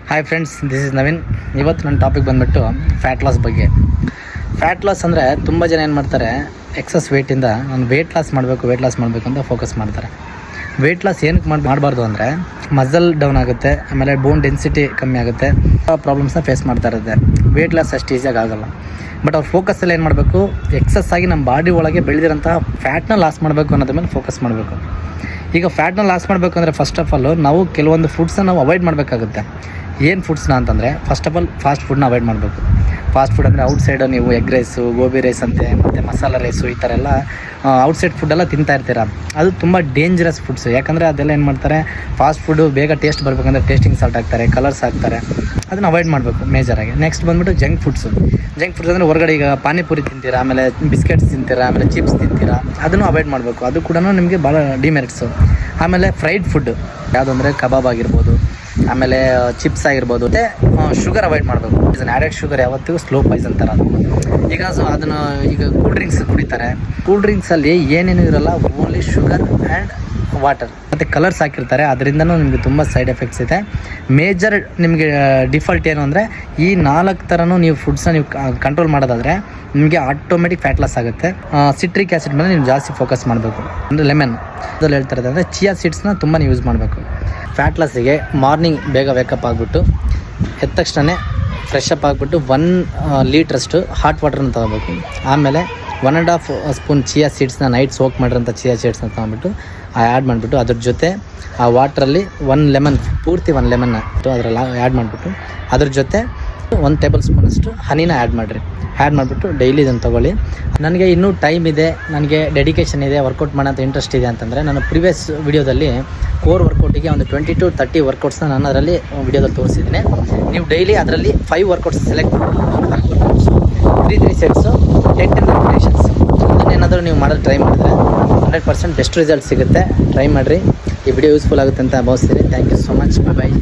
Hi friends, this is Naveen. ಇವತ್ತು ನನ್ನ topic ಬಂದುಬಿಟ್ಟು ಫ್ಯಾಟ್ ಲಾಸ್ ಬಗ್ಗೆ. ಫ್ಯಾಟ್ ಲಾಸ್ ಅಂದರೆ ತುಂಬ ಜನ ಏನು ಮಾಡ್ತಾರೆ, ಎಕ್ಸಸ್ ವೆಯ್ಟಿಂದ ನಾನು ವೆಯ್ಟ್ ಲಾಸ್ ಮಾಡಬೇಕು ಅಂತ ಫೋಕಸ್ ಮಾಡ್ತಾರೆ. ವೆಯ್ಟ್ ಲಾಸ್ ಏನಕ್ಕೆ ಮಾಡಬಾರ್ದು ಅಂದರೆ ಮಸಲ್ ಡೌನ್ ಆಗುತ್ತೆ, ಆಮೇಲೆ ಬೋನ್ ಡೆನ್ಸಿಟಿ ಕಮ್ಮಿ ಆಗುತ್ತೆ, ಪ್ರಾಬ್ಲಮ್ಸ್ನ ಫೇಸ್ ಮಾಡ್ತಾ ಇರುತ್ತೆ. ವೆಯ್ಟ್ ಲಾಸ್ ಅಷ್ಟು ಈಸಿಯಾಗಿ ಆಗೋಲ್ಲ. ಬಟ್ ಅವ್ರ ಫೋಕಸಲ್ಲಿ ಏನು ಮಾಡಬೇಕು, ಎಕ್ಸಸ್ ಆಗಿ ನಮ್ಮ ಬಾಡಿ ಒಳಗೆ ಬೆಳೆದಿರೋಂಥ ಫ್ಯಾಟ್ನ ಲಾಸ್ ಮಾಡಬೇಕು ಅನ್ನೋದ್ರ ಮೇಲೆ ಫೋಕಸ್ ಮಾಡಬೇಕು. ಈಗ ಫ್ಯಾಟ್ನ ಲಾಸ್ ಮಾಡಬೇಕು ಅಂದರೆ ಫಸ್ಟ್ ಆಫ್ ಆಲ್ ನಾವು ಕೆಲವೊಂದು ಫುಡ್ಸನ್ನ ನಾವು ಅವಾಯ್ಡ್ ಮಾಡಬೇಕಾಗುತ್ತೆ. ಏನು ಫುಡ್ಸ್ನ ಅಂತಂದರೆ ಫಸ್ಟ್ ಆಫ್ ಆಲ್ ಫಾಸ್ಟ್ ಫುಡ್ನ ಅವಾಯ್ಡ್ ಮಾಡಬೇಕು. ಫಾಸ್ಟ್ ಫುಡ್ ಅಂದರೆ ಔಟ್ಸೈಡ್ ನೀವು ಎಗ್ ರೈಸು, ಗೋಬಿ ರೈಸ್ ಅಂತೆ ಮತ್ತು ಮಸಾಲ ರೈಸು ಈ ಥರ ಎಲ್ಲ ಔಟ್ಸೈಡ್ ಫುಡ್ಡೆಲ್ಲ ತಿಂತಾ ಇರ್ತೀರ. ಅದು ತುಂಬ ಡೇಂಜರಸ್ ಫುಡ್ಸು. ಯಾಕಂದರೆ ಅದೆಲ್ಲ ಏನು ಮಾಡ್ತಾರೆ, ಫಾಸ್ಟ್ ಫುಡ್ಡು ಬೇಗ ಟೇಸ್ಟ್ ಬರಬೇಕಂದ್ರೆ ಟೇಸ್ಟಿಂಗ್ ಸಾಲ್ಟ್ ಹಾಕ್ತಾರೆ, ಕಲರ್ಸ್ ಹಾಕ್ತಾರೆ. ಅದನ್ನು ಅವಾಯ್ಡ್ ಮಾಡಬೇಕು ಮೇಜರಾಗಿ. ನೆಕ್ಸ್ಟ್ ಬಂದುಬಿಟ್ಟು ಜಂಕ್ ಫುಡ್ಸ್ ಅಂದರೆ ಹೊರಗಡೆ ಈಗ ಪಾನಿಪುರಿ ತಿಂತೀರಾ, ಆಮೇಲೆ ಬಿಸ್ಕೆಟ್ಸ್ ತಿಂತೀರಾ, ಆಮೇಲೆ ಚಿಪ್ಸ್ ತಿಂತೀರಾ, ಅದನ್ನು ಅವಾಯ್ಡ್ ಮಾಡಬೇಕು. ಅದು ಕೂಡ ನಿಮಗೆ ಭಾಳ ಡಿಮೆರಿಟ್ಸು. ಆಮೇಲೆ ಫ್ರೈಡ್ ಫುಡ್ ಯಾವುದು ಅಂದರೆ ಕಬಾಬ್ ಆಗಿರ್ಬೋದು, ಆಮೇಲೆ ಚಿಪ್ಸ್ ಆಗಿರ್ಬೋದು, ಮತ್ತು ಶುಗರ್ ಅವಾಯ್ಡ್ ಮಾಡಬೇಕು. ಆ್ಯಡೆಡ್ ಶುಗರ್ ಯಾವತ್ತಿಗೂ ಸ್ಲೋ ಪಾಯ್ಸನ್ ಥರ ಅದು. ಈಗ ಅದನ್ನು ಈಗ ಕೂಲ್ ಡ್ರಿಂಕ್ಸ್ ಕುಡಿತಾರೆ. ಕೂಲ್ ಡ್ರಿಂಕ್ಸಲ್ಲಿ ಏನೇನು ಇರೋಲ್ಲ, ಓನ್ಲಿ ಶುಗರ್ ಆ್ಯಂಡ್ ವಾಟರ್ ಮತ್ತು ಕಲರ್ಸ್ ಹಾಕಿರ್ತಾರೆ. ಅದರಿಂದನೂ ನಿಮಗೆ ತುಂಬ ಸೈಡ್ ಎಫೆಕ್ಟ್ಸ್ ಇದೆ. ಮೇಜರ್ ನಿಮಗೆ ಡಿಫಾಲ್ಟ್ ಏನು ಅಂದರೆ ಈ 4 ಥರನೂ ನೀವು ಫುಡ್ಸನ್ನ ನೀವು ಕಂಟ್ರೋಲ್ ಮಾಡೋದಾದರೆ ನಿಮಗೆ ಆಟೋಮೆಟಿಕ್ ಫ್ಯಾಟ್ ಲಾಸ್ ಆಗುತ್ತೆ. ಸಿಟ್ರಿಕ್ ಆ್ಯಸಿಡ್ ಮೇಲೆ ನೀವು ಜಾಸ್ತಿ ಫೋಕಸ್ ಮಾಡಬೇಕು. ಅಂದರೆ ಲೆಮನ್ ಅದ್ರಲ್ಲಿ ಹೇಳ್ತಾರೆ ಅಂದರೆ ಚಿಯಾ ಸೀಡ್ಸ್ನ ತುಂಬ ಯೂಸ್ ಮಾಡಬೇಕು. ಫ್ಯಾಟ್ ಲಾಸಿಗೆ ಮಾರ್ನಿಂಗ್ ಬೇಗ ವೇಕಪ್ ಆಗಿಬಿಟ್ಟು ಎದ್ದ ತಕ್ಷಣ ಫ್ರೆಶ್ ಅಪ್ ಆಗಿಬಿಟ್ಟು 1 ಲೀಟ್ರಷ್ಟು ಹಾಟ್ ವಾಟರ್ನ ತೊಗೋಬೇಕು. ಆಮೇಲೆ 1.5 ಸ್ಪೂನ್ ಚಿಯಾ ಸೀಡ್ಸ್ನ ನೈಟ್ ಸೋಕ್ ಮಾಡಿರೋಂಥ ಚಿಯಾ ಸೀಡ್ಸ್ನ ತೊಗೊಂಡ್ಬಿಟ್ಟು ಆ್ಯಡ್ ಮಾಡಿಬಿಟ್ಟು ಅದ್ರ ಜೊತೆ ಆ ವಾಟ್ರಲ್ಲಿ 1 ಲೆಮನ್ ಪೂರ್ತಿ 1 ಲೆಮನ್ನ ಅದರಲ್ಲಿ ಆ್ಯಡ್ ಮಾಡಿಬಿಟ್ಟು ಅದ್ರ ಜೊತೆ 1 ಟೇಬಲ್ ಸ್ಪೂನಷ್ಟು ಹನಿನ ಆ್ಯಡ್ ಮಾಡಿಬಿಟ್ಟು ಡೈಲಿ ಇದನ್ನು ತೊಗೊಳ್ಳಿ. ನನಗೆ ಇನ್ನೂ ಟೈಮ್ ಇದೆ, ನನಗೆ ಡೆಡಿಕೇಶನ್ ಇದೆ, ವರ್ಕೌಟ್ ಮಾಡೋಂಥ ಇಂಟ್ರೆಸ್ಟ್ ಇದೆ ಅಂತಂದರೆ ನಾನು ಪ್ರಿವಿಯಸ್ ವಿಡಿಯೋದಲ್ಲಿ ಕೋರ್ ವರ್ಕೌಟಿಗೆ ಒಂದು 20 to 30 ವರ್ಕೌಟ್ಸ್ನ ನಾನು ಅದರಲ್ಲಿ ವಿಡಿಯೋದಲ್ಲಿ ತೋರಿಸಿದ್ದೀನಿ. ನೀವು ಡೈಲಿ ಅದರಲ್ಲಿ 5 ವರ್ಕೌಟ್ಸ್ ಸೆಲೆಕ್ಟ್ ಮಾಡಿ 3 ಸೆಟ್ಸು 10 ರಿಪಿಟೇಷನ್ಸ್ ಅದನ್ನೇನಾದರೂ ನೀವು ಮಾಡೋದು ಟ್ರೈ ಮಾಡಿದ್ರೆ 100% ಬೆಸ್ಟ್ ರಿಸಲ್ಟ್ ಸಿಗುತ್ತೆ. ಟ್ರೈ ಮಾಡಿರಿ. ಈ ವಿಡಿಯೋ ಯೂಸ್ಫುಲ್ ಆಗುತ್ತೆ ಅಂತ ಭಾವಿಸ್ತೀನಿ. Thank you so much. Bye.